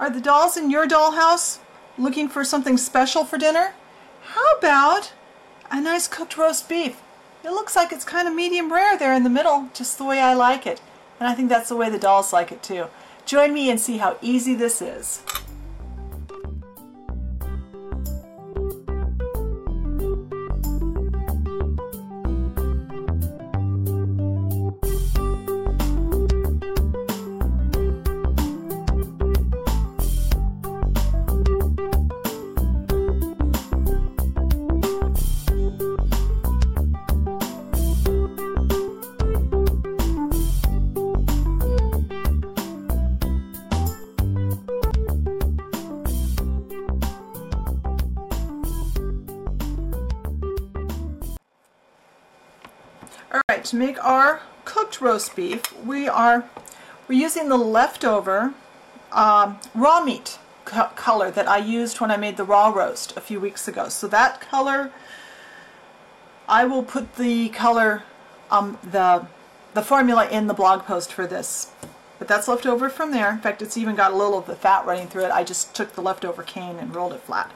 Are the dolls in your dollhouse looking for something special for dinner? How about a nice cooked roast beef? It looks like it's kind of medium rare there in the middle, just the way I like it. And I think that's the way the dolls like it too. Join me and see how easy this is. Alright, to make our cooked roast beef, we're using the leftover raw meat color that I used when I made the raw roast a few weeks ago. So that color, I will put the color, the formula in the blog post for this. But that's left over from there. In fact, it's even got a little of the fat running through it. I just took the leftover cane and rolled it flat.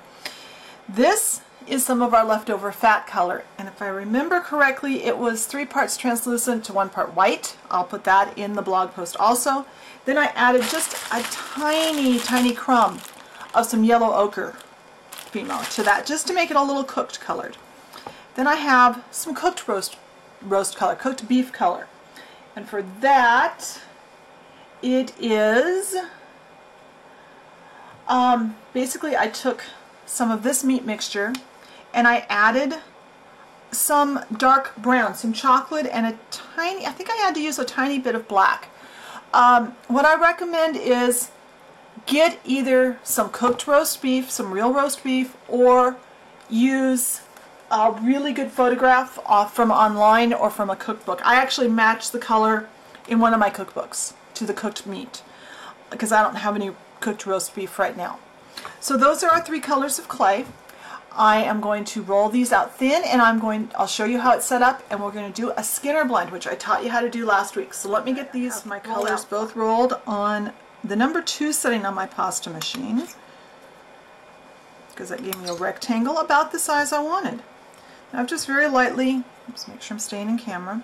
This is some of our leftover fat color, and if I remember correctly, it was 3 parts translucent to 1 part white. I'll put that in the blog post also. Then I added just a tiny crumb of some yellow ochre to that, just to make it a little cooked colored. Then I have some cooked roast color, cooked beef color, and for that it is basically I took some of this meat mixture and I added some dark brown, some chocolate, and a tiny, I think I had to use a tiny bit of black. What I recommend is get either some cooked roast beef, some real roast beef, or use a really good photograph from online or from a cookbook. I actually matched the color in one of my cookbooks to the cooked meat because I don't have any cooked roast beef right now. So those are our 3 colors of clay. I am going to roll these out thin, and I'll show you how it's set up, and we're going to do a Skinner blend, which I taught you how to do last week. So let me get my colors both rolled on the number 2 setting on my pasta machine, because that gave me a rectangle about the size I wanted. Now I've just very lightly, let's make sure I'm staying in camera,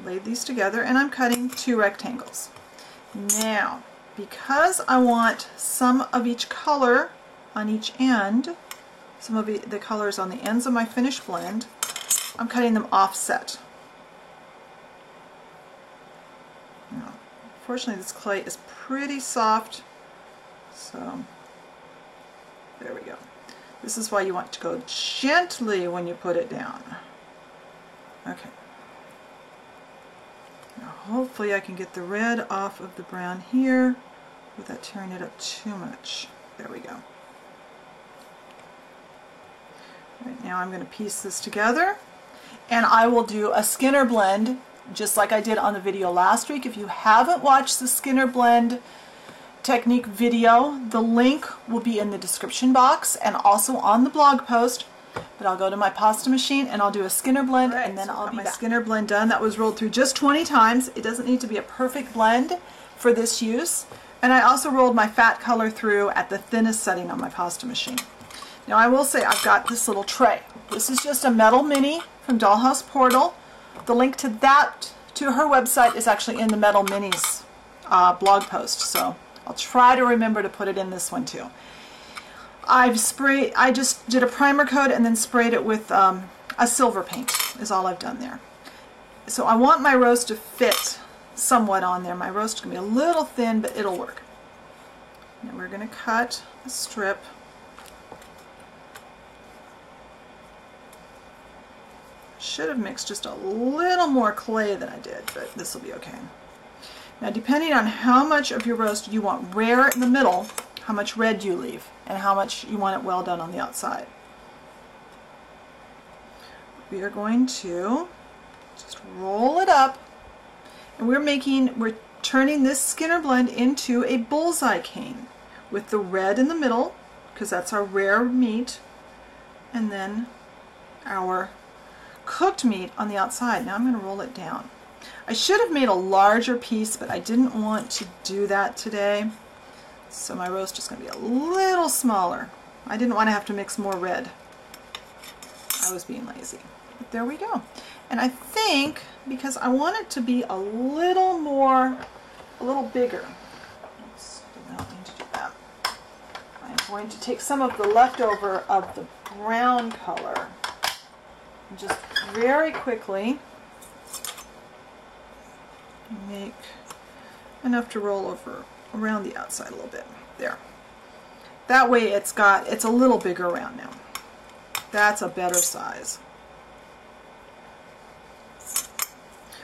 laid these together, and I'm cutting 2 rectangles. Now, because I want some of each color on each end, some of the colors on the ends of my finished blend, I'm cutting them offset. Now, unfortunately this clay is pretty soft, so there we go. This is why you want to go gently when you put it down. Okay. Now hopefully I can get the red off of the brown here without tearing it up too much. There we go. Right now I'm going to piece this together, and I will do a Skinner blend just like I did on the video last week. If you haven't watched the Skinner blend technique video, the link will be in the description box and also on the blog post. But I'll go to my pasta machine and I'll do a Skinner blend, and then I'll be back. My Skinner blend done. That was rolled through just 20 times. It doesn't need to be a perfect blend for this use. And I also rolled my fat color through at the thinnest setting on my pasta machine. Now I will say I've got this little tray. This is just a metal mini from Dollhouse Portal. The link to that, to her website, is actually in the Metal Minis blog post. So I'll try to remember to put it in this one too. I just did a primer coat and then sprayed it with a silver paint is all I've done there. So I want my roast to fit somewhat on there. My roast is going to be a little thin, but it'll work. Now we're going to cut a strip. Should have mixed just a little more clay than I did, but this will be okay. Now depending on how much of your roast you want rare in the middle, how much red you leave, and how much you want it well done on the outside. We are going to just roll it up, and we're turning this Skinner blend into a bullseye cane with the red in the middle, because that's our rare meat, and then our cooked meat on the outside. Now I'm going to roll it down. I should have made a larger piece, but I didn't want to do that today. So my roast is going to be a little smaller. I didn't want to have to mix more red. I was being lazy. But there we go. And I think, because I want it to be a little bigger. Oops, did not mean to do that. I'm going to take some of the leftover of the brown color and just very quickly make enough to roll over around the outside a little bit. There. That way it's a little bigger around now. That's a better size.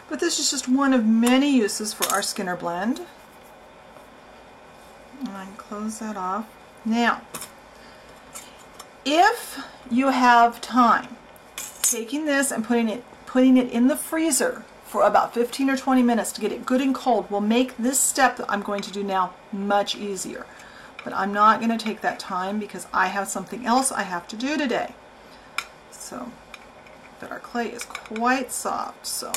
But this is just one of many uses for our Skinner blend. And I can close that off. Now, if you have time, taking this and putting it in the freezer for about 15 or 20 minutes to get it good and cold will make this step that I'm going to do now much easier. But I'm not going to take that time because I have something else I have to do today. So, but our clay is quite soft. So,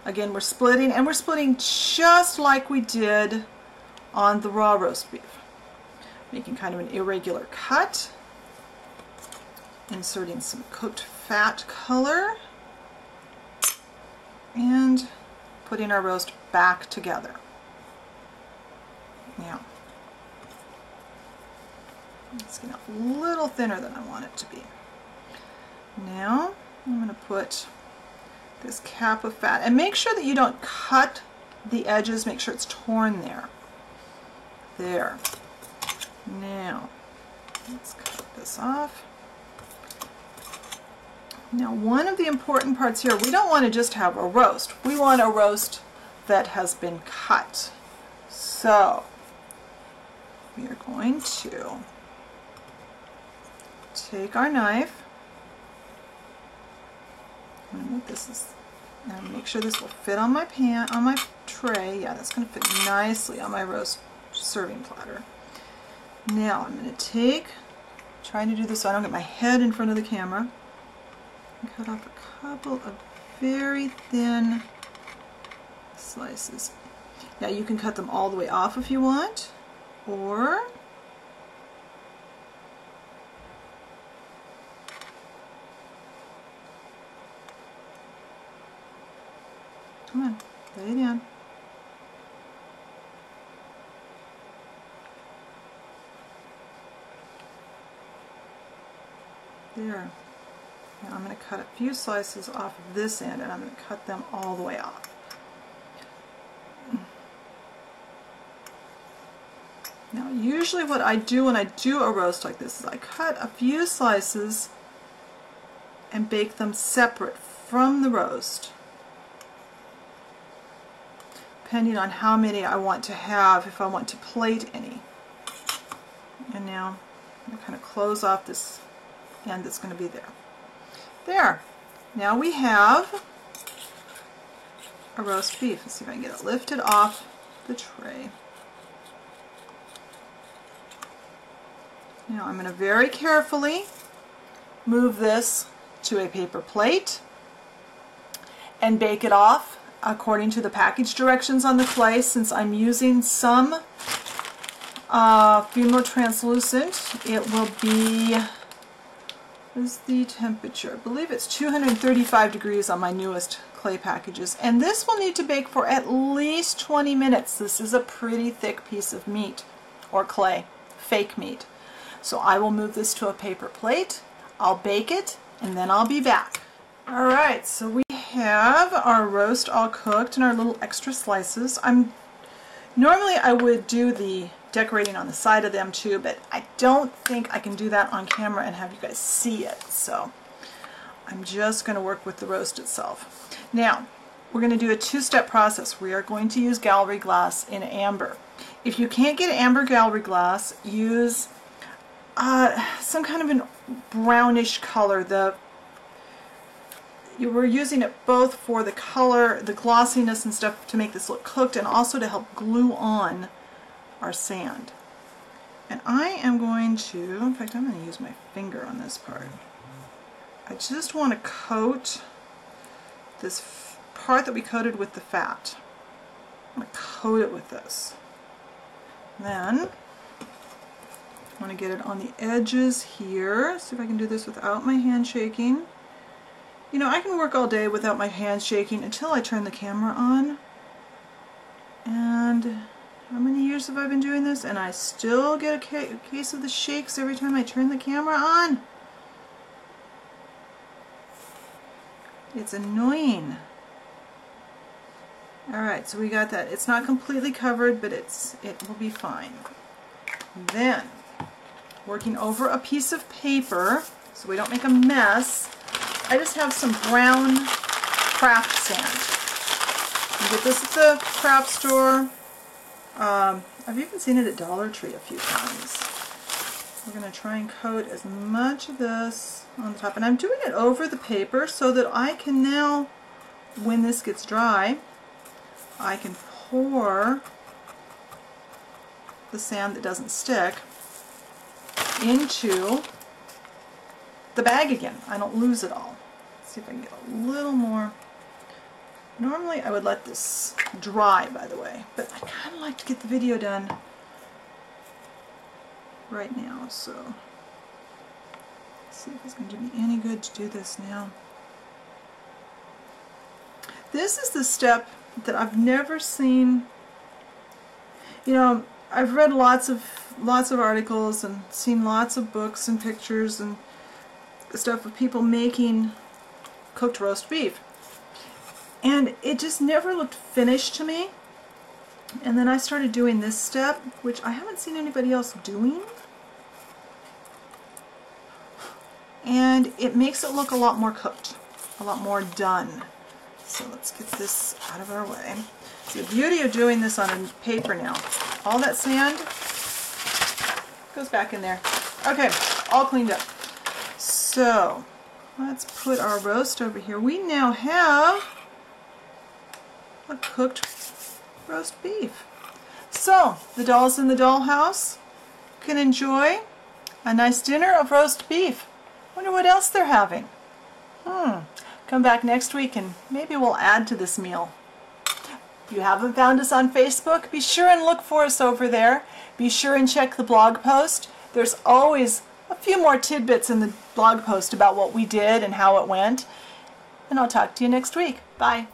again, we're splitting, and we're splitting just like we did on the raw roast beef. Making kind of an irregular cut. Inserting some cooked fat color. And putting our roast back together. Now, it's getting a little thinner than I want it to be. Now, I'm going to put this cap of fat, and make sure that you don't cut the edges, make sure it's torn there. There. Now, let's cut this off. Now, one of the important parts here, we don't want to just have a roast. We want a roast that has been cut. So, we are going to take our knife. I'm going to make this, and make sure this will fit on my pan, on my tray. Yeah, that's going to fit nicely on my roast serving platter. Now, I'm going to trying to do this so I don't get my head in front of the camera. Cut off a couple of very thin slices. Now you can cut them all the way off if you want, or come on, lay it down. There. Now I'm going to cut a few slices off of this end, and I'm going to cut them all the way off. Now usually what I do when I do a roast like this is I cut a few slices and bake them separate from the roast, depending on how many I want to have, if I want to plate any. And now I'm going to kind of close off this end that's going to be there. There. Now we have a roast beef. Let's see if I can get it lifted off the tray. Now I'm going to very carefully move this to a paper plate and bake it off according to the package directions on the clay. Since I'm using some Fumo translucent, it will be, what is the temperature? I believe it's 235 degrees on my newest clay packages, and this will need to bake for at least 20 minutes. This is a pretty thick piece of meat, or clay, fake meat. So I will move this to a paper plate, I'll bake it, and then I'll be back. Alright, so we have our roast all cooked and our little extra slices. Normally I would do the decorating on the side of them too, but I don't think I can do that on camera and have you guys see it. So I'm just going to work with the roast itself. Now, we're going to do a two-step process. We are going to use gallery glass in amber. If you can't get amber gallery glass, use some kind of a brownish color. You were using it both for the color, the glossiness and stuff to make this look cooked, and also to help glue on our sand. And I am going to, in fact, I'm going to use my finger on this part. I just want to coat this part that we coated with the fat. I'm going to coat it with this. Then I want to get it on the edges here. See if I can do this without my hand shaking. You know, I can work all day without my hands shaking until I turn the camera on. And how many years have I been doing this? And I still get a case of the shakes every time I turn the camera on. It's annoying. Alright, so we got that. It's not completely covered, but it will be fine. Then, working over a piece of paper so we don't make a mess, I just have some brown craft sand. You get this at the craft store. I've even seen it at Dollar Tree a few times. We're going to try and coat as much of this on the top. And I'm doing it over the paper so that I can now, when this gets dry, I can pour the sand that doesn't stick into the bag again. I don't lose it all. Let's see if I can get a little more. Normally I would let this dry, by the way, but I kind of like to get the video done right now, so let's see if it's going to do me any good to do this now. This is the step that I've never seen. You know, I've read lots of articles and seen lots of books and pictures and stuff of people making cooked roast beef, and it just never looked finished to me. And then I started doing this step, which I haven't seen anybody else doing, and it makes it look a lot more cooked, a lot more done. So let's get this out of our way. So the beauty of doing this on a paper now, all that sand goes back in there. Okay, all cleaned up. So let's put our roast over here. We now have a cooked roast beef. So the dolls in the dollhouse can enjoy a nice dinner of roast beef. Wonder what else they're having. Come back next week and maybe we'll add to this meal. If you haven't found us on Facebook, be sure and look for us over there. Be sure and check the blog post. There's always a few more tidbits in the blog post about what we did and how it went. And I'll talk to you next week. Bye.